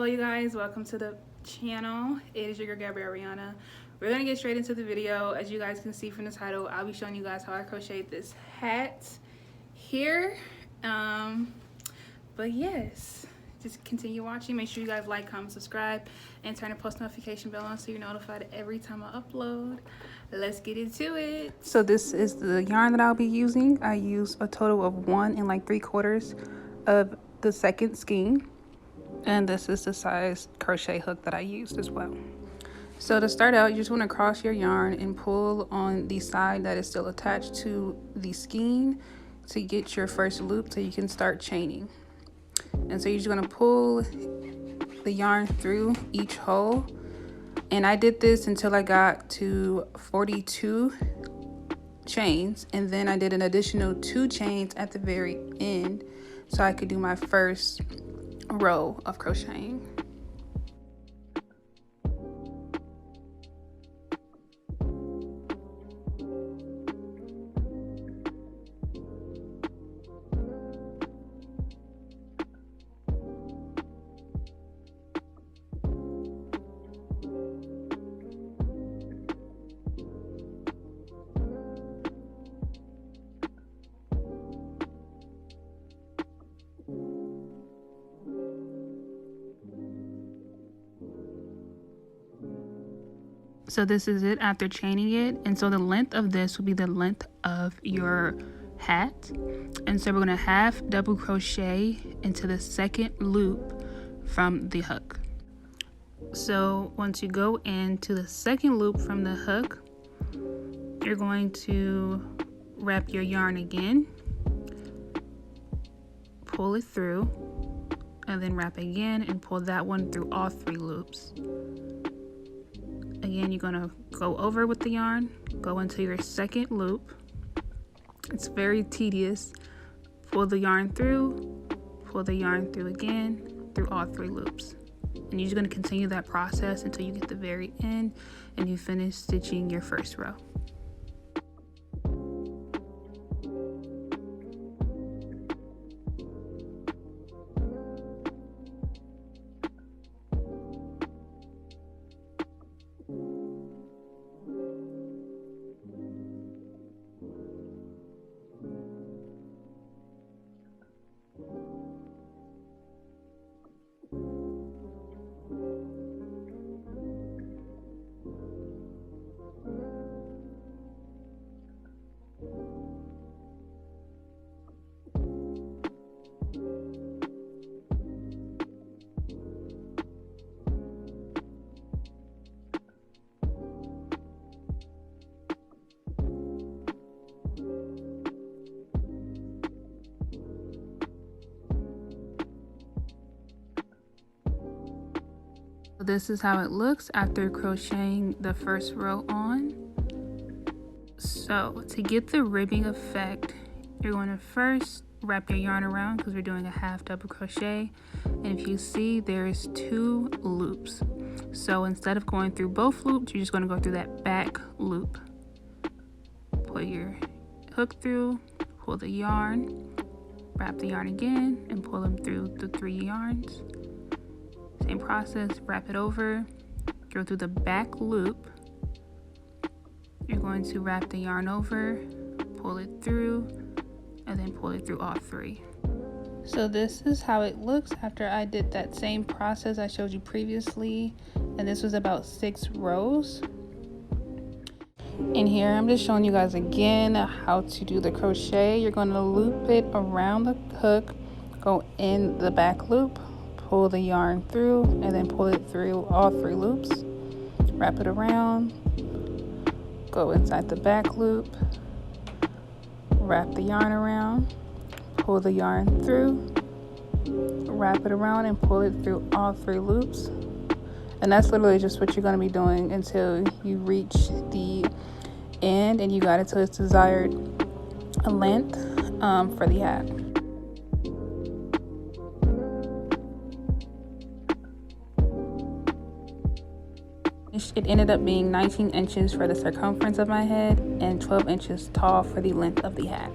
you guys, welcome to the channel. It is your girl Gabrielle Ariana. We're gonna get straight into the video. As you guys can see from the title, I'll be showing you guys how I crocheted this hat here. But yes, just continue watching. Make sure you guys like, comment, subscribe, and turn the post notification bell on so you're notified every time I upload. Let's get into it. So this is the yarn that I'll be using. I use a total of 1 3/4 of the second skein, and this is the size crochet hook that I used as well. So to start out, you just want to cross your yarn and pull on the side that is still attached to the skein to get your first loop so you can start chaining. And so you're just going to pull the yarn through each hole, and I did this until I got to 42 chains, and then I did an additional 2 chains at the very end so I could do my first row of crocheting. So this is it after chaining it, and so the length of this will be the length of your hat. And so we're going to half double crochet into the second loop from the hook. So once you go into the second loop from the hook, you're going to wrap your yarn again, pull it through, and then wrap again and pull that one through all 3 loops. Again, you're gonna go over with the yarn, go into your second loop. It's very tedious. Pull the yarn through, pull the yarn through again, through all 3 loops. And you're just gonna continue that process until you get to the very end and you finish stitching your first row. This is how it looks after crocheting the first row on. So to get the ribbing effect, you're going to first wrap your yarn around because we're doing a half double crochet, and if you see, there's 2 loops. So instead of going through both loops, you're just going to go through that back loop. Pull your hook through, pull the yarn, wrap the yarn again, and pull them through the 3 yarns. Same process, wrap it over, go through the back loop. You're going to wrap the yarn over, pull it through, and then pull it through all 3. So this is how it looks after I did that same process I showed you previously, and this was about 6 rows. And here I'm just showing you guys again how to do the crochet. You're going to loop it around the hook, go in the back loop, pull the yarn through, and then pull it through all 3 loops. Wrap it around, go inside the back loop, wrap the yarn around, pull the yarn through, wrap it around, and pull it through all 3 loops. And that's literally just what you're going to be doing until you reach the end and you got it to its desired length for the hat. It ended up being 19 inches for the circumference of my head and 12 inches tall for the length of the hat.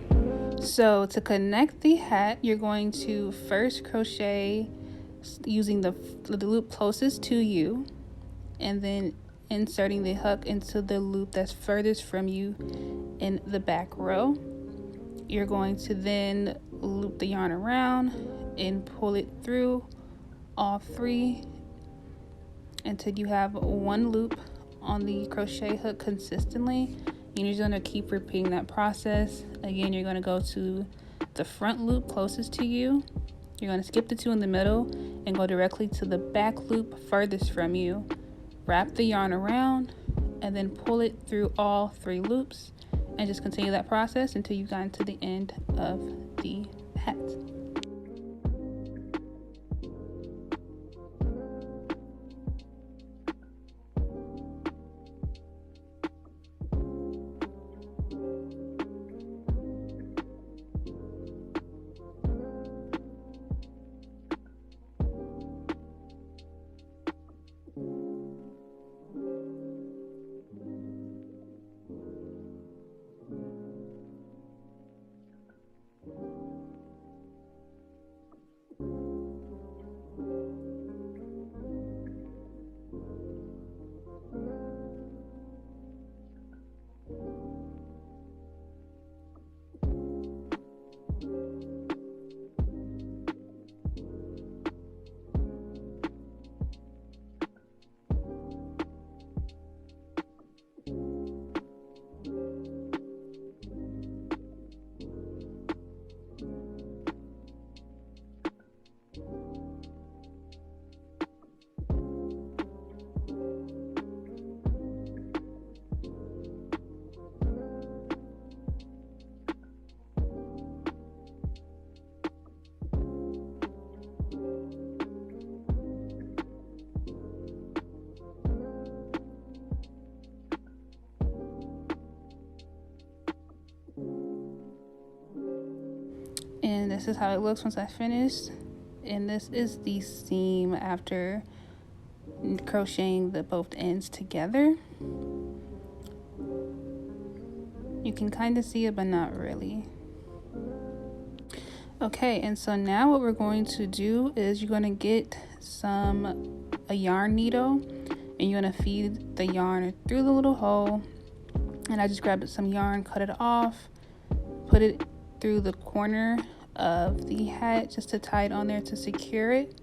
So to connect the hat, you're going to first crochet using the loop closest to you, and then inserting the hook into the loop that's furthest from you in the back row. You're going to then loop the yarn around and pull it through all 3 until you have 1 loop on the crochet hook consistently. You're just going to keep repeating that process. Again, you're going to go to the front loop closest to you. You're going to skip the 2 in the middle and go directly to the back loop furthest from you. Wrap the yarn around and then pull it through all 3 loops, and just continue that process until you've gotten to the end of the hat. And this is how it looks once I finish. And this is the seam after crocheting the both ends together. You can kind of see it, but not really. Okay, and so now what we're going to do is you're going to get a yarn needle, and you're going to feed the yarn through the little hole. And I just grabbed some yarn, cut it off, put it through the corner of the hat just to tie it on there to secure it.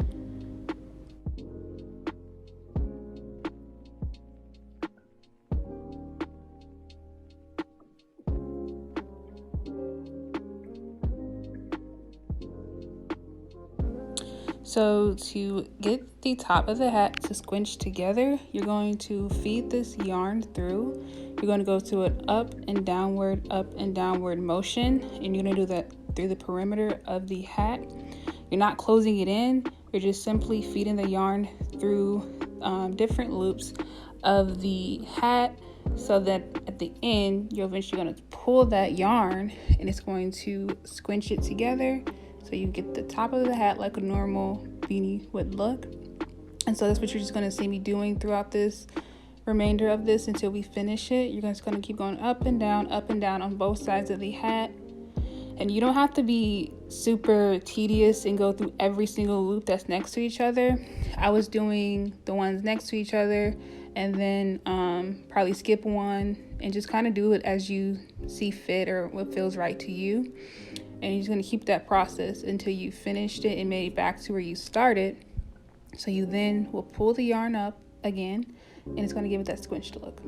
So to get the top of the hat to squinch together, you're going to feed this yarn through. You're going to go through an up and downward motion, and you're going to do that through the perimeter of the hat. You're not closing it in, you're just simply feeding the yarn through different loops of the hat, so that at the end you're eventually going to pull that yarn and it's going to squinch it together. So you get the top of the hat like a normal beanie would look. And so that's what you're just going to see me doing throughout this remainder of this until we finish it. You're just going to keep going up and down on both sides of the hat. And you don't have to be super tedious and go through every single loop that's next to each other. I was doing the ones next to each other and then probably skip one and just kind of do it as you see fit or what feels right to you. And you're just going to keep that process until you finished it and made it back to where you started. So you then will pull the yarn up again, and it's going to give it that squinched look.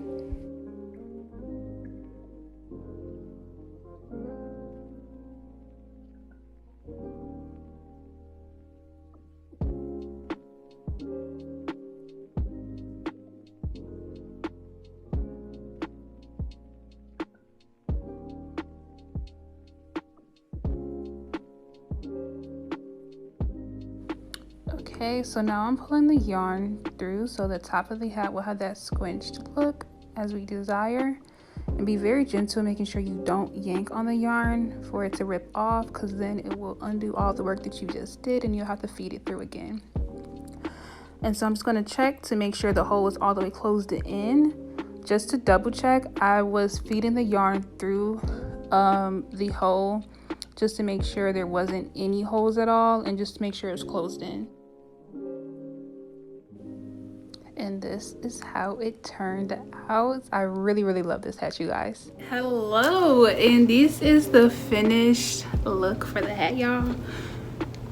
Okay, so now I'm pulling the yarn through so the top of the hat will have that squinched look as we desire. And be very gentle, making sure you don't yank on the yarn for it to rip off, because then it will undo all the work that you just did and you'll have to feed it through again. And so I'm just going to check to make sure the hole is all the way closed in. Just to double check, I was feeding the yarn through the hole just to make sure there wasn't any holes at all, and just to make sure it was closed in. and this is how it turned out. I really love this hat, you guys. Hello, and this is the finished look for the hat, y'all.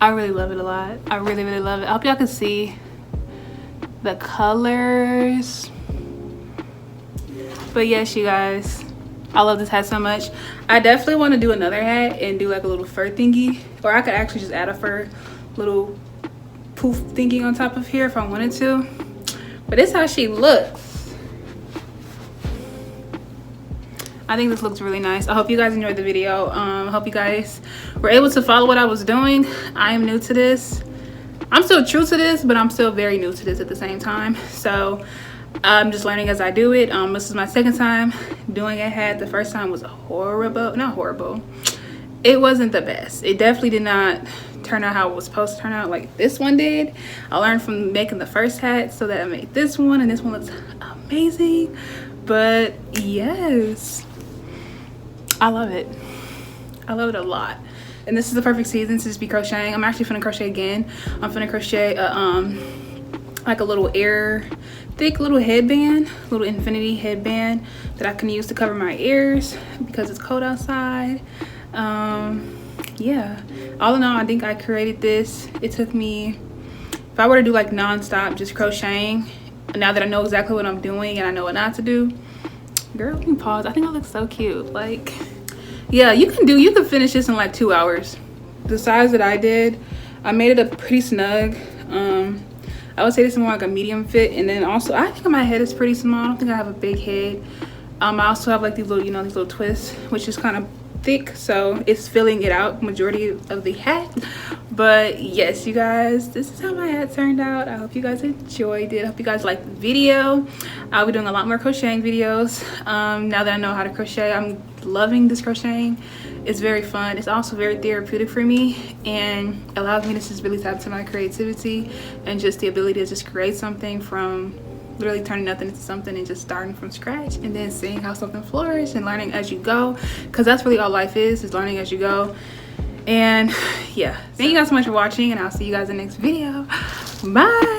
I really love it a lot. I really love it. I hope y'all can see the colors. But yes, you guys, I love this hat so much. I definitely want to do another hat and do like a little fur thingy, or I could actually just add a fur little poof thingy on top of here if I wanted to. But this is how she looks. I think this looks really nice. I hope you guys enjoyed the video. I hope you guys were able to follow what I was doing. I am new to this. I'm still true to this, but I'm still very new to this at the same time. So I'm just learning as I do it. This is my second time doing a hat. The first time was horrible. Not horrible. It wasn't the best. It definitely did not turn out how it was supposed to turn out like this one did. I learned from making the first hat so that I made this one, and this one looks amazing. But yes, I love it. I love it a lot. And this is the perfect season to just be crocheting. I'm actually finna crochet again. I'm finna crochet like a little thick little headband, little infinity headband that I can use to cover my ears because it's cold outside. Yeah, all in all, I think I created this. It took me, if I were to do like non-stop just crocheting, now that I know exactly what I'm doing and I know what not to do, girl, you can pause. I think I look so cute. Like, yeah, you can finish this in like 2 hours. The size that I did, I made it a pretty snug. I would say this is more like a medium fit, and then also I think my head is pretty small. I don't think I have a big head. I also have like these little, these little twists, which is kind of thick, so it's filling it out majority of the hat. But yes, you guys, this is how my hat turned out. I hope you guys enjoyed it. I hope you guys liked the video. I'll be doing a lot more crocheting videos now that I know how to crochet. I'm loving this crocheting. It's very fun. It's also very therapeutic for me and allows me to just really tap into my creativity and just the ability to just create something from literally turning nothing into something and just starting from scratch, and then seeing how something flourishes and learning as you go, because that's really all life is learning as you go. And yeah, thank you guys so much for watching, and I'll see you guys in the next video. Bye.